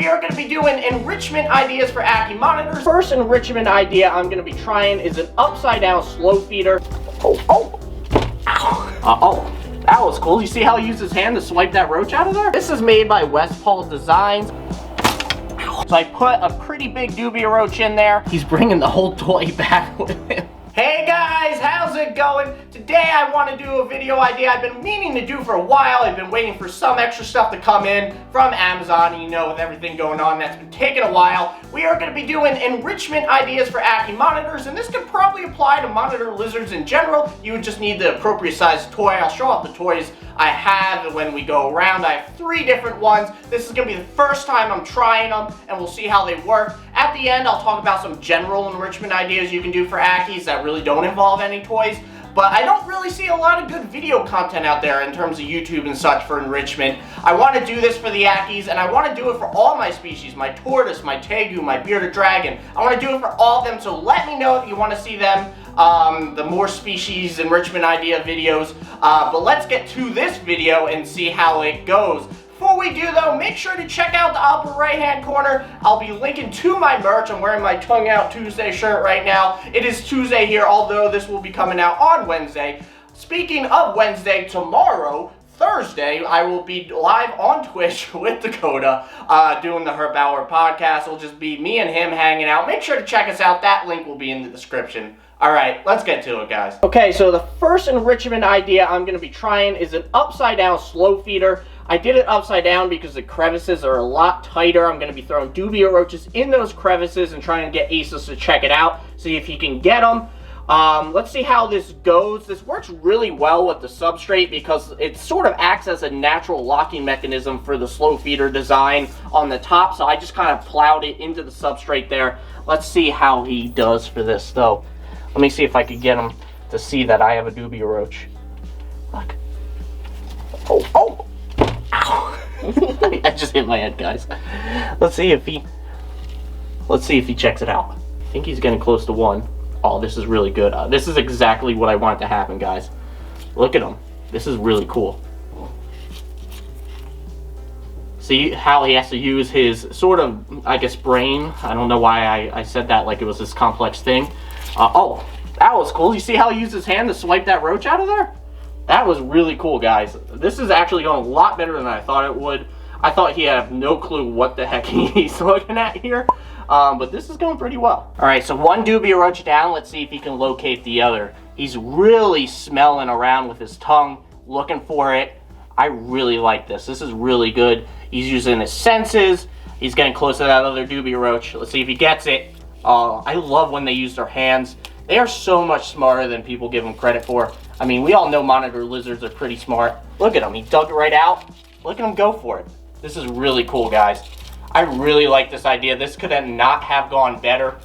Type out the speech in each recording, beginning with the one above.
we are going to be doing enrichment ideas for Ackie monitors. First enrichment idea I'm going to be trying is an upside down slow feeder. Oh, that was cool. You see how he used his hand to swipe that roach out of there? This is made by Westpaw Designs. So I put a pretty big dubia roach in there. He's bringing the whole toy back with him. Hey guys, how's it going? Today I want to do a video idea I've been meaning to do for a while. I've been waiting for some extra stuff to come in from Amazon. You know, with everything going on, that's been taking a while. We are going to be doing enrichment ideas for Ackie monitors, and this could probably apply to monitor lizards in general. You would just need the appropriate size toy. I'll show off the toys I have when we go around. I have 3 different ones. This is going to be the first time I'm trying them, and we'll see how they work. At the end, I'll talk about some general enrichment ideas you can do for Ackies that really don't involve any toys. But I don't really see a lot of good video content out there in terms of YouTube and such for enrichment. I want to do this for the Ackies, and I want to do it for all my species. My tortoise, my tegu, my bearded dragon. I want to do it for all of them, so let me know if you want to see them. The more species enrichment idea videos. But let's get to this video and see how it goes. Before we do though, make sure to check out the upper right hand corner. I'll be linking to my merch. I'm wearing my Tongue Out Tuesday shirt right now. It is Tuesday here, although this will be coming out on Wednesday. Speaking of Wednesday, tomorrow, Thursday, I will be live on Twitch with Dakota doing the Herp Hour podcast. It'll just be me and him hanging out. Make sure to check us out. That link will be in the description. Alright, let's get to it, guys. Okay, so the first enrichment idea I'm going to be trying is an upside down slow feeder. I did it upside down because the crevices are a lot tighter. I'm going to be throwing dubia roaches in those crevices and trying to get Asus to check it out, see if he can get them. Let's see how this goes. This works really well with the substrate because it sort of acts as a natural locking mechanism for the slow feeder design on the top. So I just kind of plowed it into the substrate there. Let's see how he does for this though. Let me see if I could get him to see that I have a dubia roach. Look. Oh. Ow. I just hit my head, guys. Let's see if he checks it out. I think he's getting close to 1. Oh, this is really good. This is exactly what I want to happen, guys. Look at him. This is really cool. See how he has to use his sort of, I guess, brain. I don't know why I said that like it was this complex thing. Oh, that was cool. You see how he used his hand to swipe that roach out of there? That was really cool, guys. This is actually going a lot better than I thought it would. I thought he had no clue what the heck he's looking at here. But this is going pretty well. Alright, so 1 dubia roach down. Let's see if he can locate the other. He's really smelling around with his tongue, looking for it. I really like this. This is really good. He's using his senses. He's getting close to that other dubia roach. Let's see if he gets it. I love when they use their hands. They are so much smarter than people give them credit for. I mean, we all know monitor lizards are pretty smart. Look at him. He dug it right out. Look at him go for it. This is really cool, guys. I really like this idea. This could not have gone better.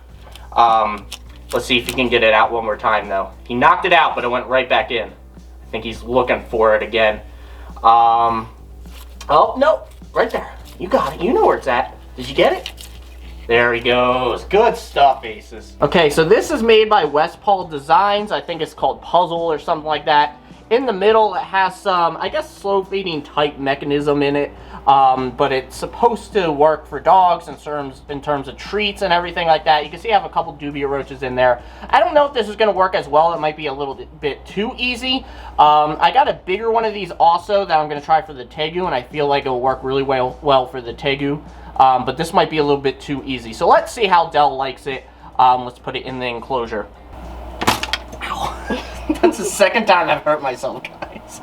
Let's see if he can get it out one more time, though. He knocked it out, but it went right back in. I think he's looking for it again. Oh, no. Right there. You got it. You know where it's at. Did you get it? There he goes. Good stuff, Asus. Okay, so this is made by Westpaw Designs. I think it's called Puzzle or something like that. In the middle, it has some, I guess, slow feeding type mechanism in it. But it's supposed to work for dogs in terms of treats and everything like that. You can see I have a couple dubia roaches in there. I don't know if this is going to work as well. It might be a little bit too easy. I got a bigger one of these also that I'm going to try for the tegu, and I feel like it'll work really well for the tegu. But this might be a little bit too easy. So let's see how Dell likes it. Let's put it in the enclosure. Ow. That's the second time I've hurt myself, guys.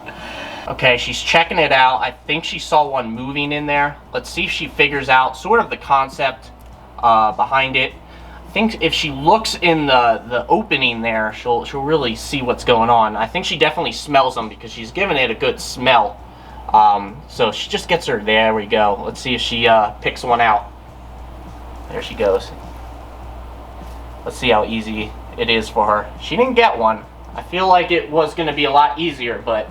Okay, she's checking it out. I think she saw one moving in there. Let's see if she figures out sort of the concept behind it. I think if she looks in the opening there, she'll really see what's going on. I think she definitely smells them because she's giving it a good smell. So she just gets her. There we go. Let's see if she picks one out. There she goes. Let's see how easy it is for her. She didn't get one. I feel like it was going to be a lot easier, but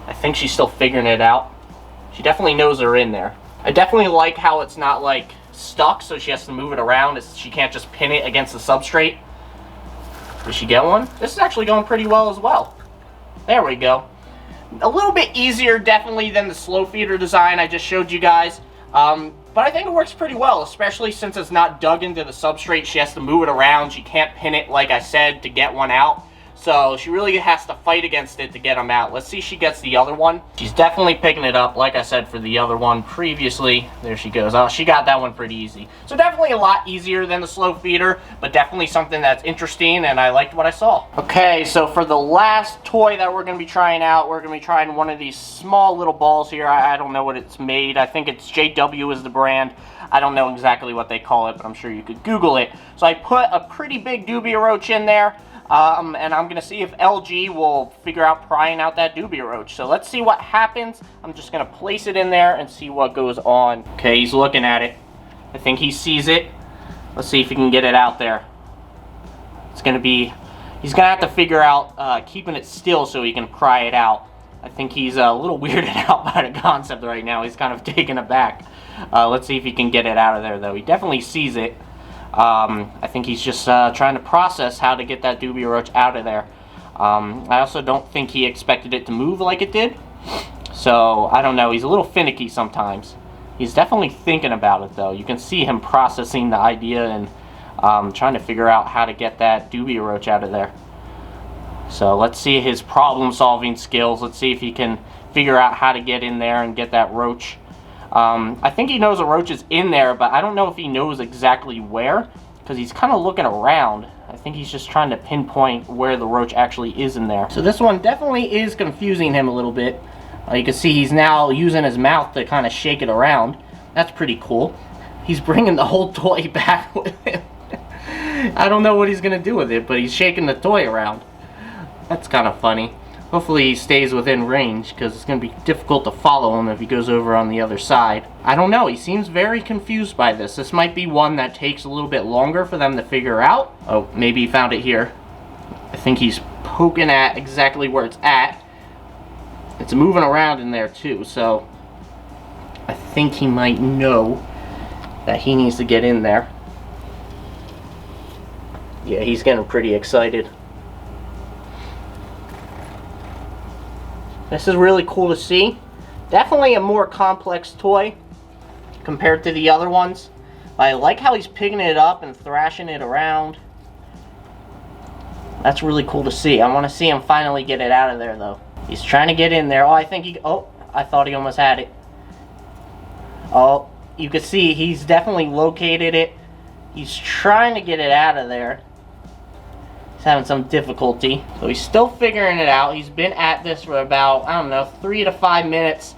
I think she's still figuring it out. She definitely knows they're in there. I definitely like how it's not like stuck, so she has to move it around. She can't just pin it against the substrate. Did she get one? This is actually going pretty well as well. There we go. A little bit easier definitely than the slow feeder design I just showed you guys. But but I think it works pretty well, especially since it's not dug into the substrate. She has to move it around. She can't pin it, like I said, to get one out. So she really has to fight against it to get them out. Let's see if she gets the other one. She's definitely picking it up, like I said, for the other one previously. There she goes. Oh, she got that one pretty easy. So definitely a lot easier than the slow feeder, but definitely something that's interesting, and I liked what I saw. Okay, so for the last toy that we're going to be trying out, we're going to be trying one of these small little balls here. I don't know what it's made. I think it's JW is the brand. I don't know exactly what they call it, but I'm sure you could Google it. So I put a pretty big dubia roach in there. And I'm going to see if LG will figure out prying out that dubia roach. So let's see what happens. I'm just going to place it in there and see what goes on. Okay, he's looking at it. I think he sees it. Let's see if he can get it out there. It's going to be... He's going to have to figure out keeping it still so he can pry it out. I think he's a little weirded out by the concept right now. He's kind of taken aback. Let's see if he can get it out of there, though. He definitely sees it. I think he's just trying to process how to get that dubia roach out of there. I also don't think he expected it to move like it did. So, I don't know. He's a little finicky sometimes. He's definitely thinking about it, though. You can see him processing the idea and trying to figure out how to get that dubia roach out of there. So, let's see his problem-solving skills. Let's see if he can figure out how to get in there and get that roach. I think he knows a roach is in there, but I don't know if he knows exactly where, because he's kind of looking around. I think he's just trying to pinpoint where the roach actually is in there. So this one definitely is confusing him a little bit. You can see he's now using his mouth to kind of shake it around. That's pretty cool. He's bringing the whole toy back with him. I don't know what he's going to do with it, but he's shaking the toy around. That's kind of funny. Hopefully he stays within range, because it's going to be difficult to follow him if he goes over on the other side. I don't know, he seems very confused by this. This might be one that takes a little bit longer for them to figure out. Oh, maybe he found it here. I think he's poking at exactly where it's at. It's moving around in there too, so I think he might know that he needs to get in there. Yeah, he's getting pretty excited. This is really cool to see. Definitely a more complex toy compared to the other ones. I like how he's picking it up and thrashing it around. That's really cool to see. I want to see him finally get it out of there, though. He's trying to get in there. Oh, I think he... Oh, I thought he almost had it. Oh, you can see he's definitely located it. He's trying to get it out of there. He's having some difficulty. So he's still figuring it out. He's been at this for about, I don't know, 3 to 5 minutes.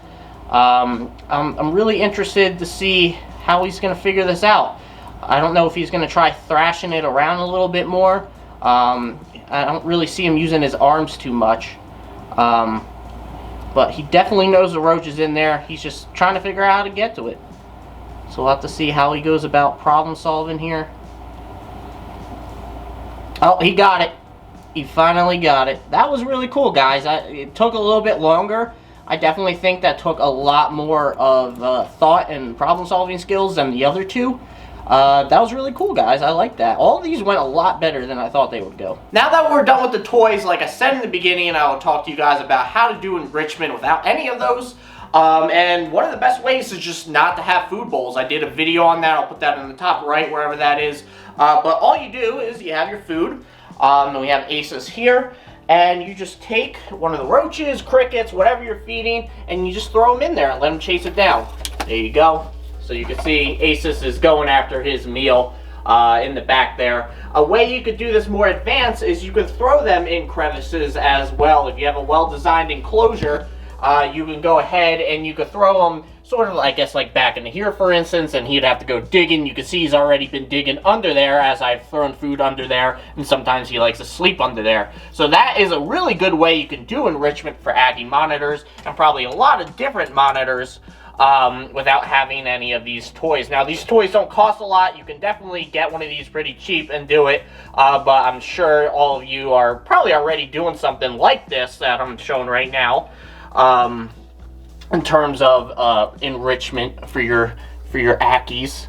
I'm really interested to see how he's going to figure this out. I don't know if he's going to try thrashing it around a little bit more. I don't really see him using his arms too much. But he definitely knows the roach is in there. He's just trying to figure out how to get to it. So we'll have to see how he goes about problem solving here. Oh, he got it. He finally got it. That was really cool, guys. It took a little bit longer. I definitely think that took a lot more of thought and problem-solving skills than the other two. That was really cool, guys. I like that. All of these went a lot better than I thought they would go. Now that we're done with the toys, like I said in the beginning, I will talk to you guys about how to do enrichment without any of those. And one of the best ways is just not to have food bowls. I did a video on that. I'll put that in the top right, wherever that is. But all you do is you have your food. And we have Asus here. And you just take one of the roaches, crickets, whatever you're feeding, and you just throw them in there and let them chase it down. There you go. So you can see Asus is going after his meal in the back there. A way you could do this more advanced is you could throw them in crevices as well. If you have a well-designed enclosure, you can go ahead and you could throw them sort of, I guess, like back into here, for instance, and he'd have to go digging. You can see he's already been digging under there as I've thrown food under there, and sometimes he likes to sleep under there. So that is a really good way you can do enrichment for Ackie monitors, and probably a lot of different monitors without having any of these toys. Now, these toys don't cost a lot. You can definitely get one of these pretty cheap and do it, but I'm sure all of you are probably already doing something like this that I'm showing right now. In terms of enrichment for your Ackies.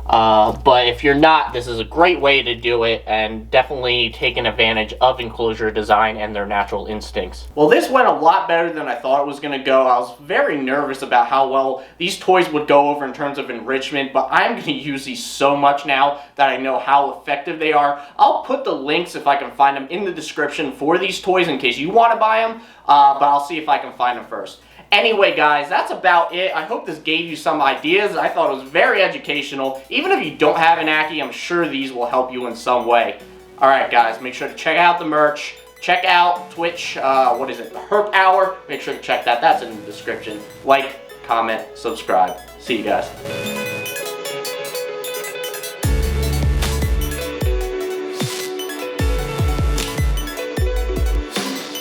But if you're not, this is a great way to do it, and definitely taking advantage of enclosure design and their natural instincts. Well, this went a lot better than I thought it was going to go. I was very nervous about how well these toys would go over in terms of enrichment, but I'm going to use these so much now that I know how effective they are. I'll put the links, if I can find them, in the description for these toys in case you want to buy them, but I'll see if I can find them first. Anyway, guys, that's about it. I hope this gave you some ideas. I thought it was very educational. Even if you don't have an Ackie, I'm sure these will help you in some way. Alright, guys, make sure to check out the merch. Check out Twitch, what is it, the Herp Hour. Make sure to check that. That's in the description. Like, comment, subscribe. See you guys.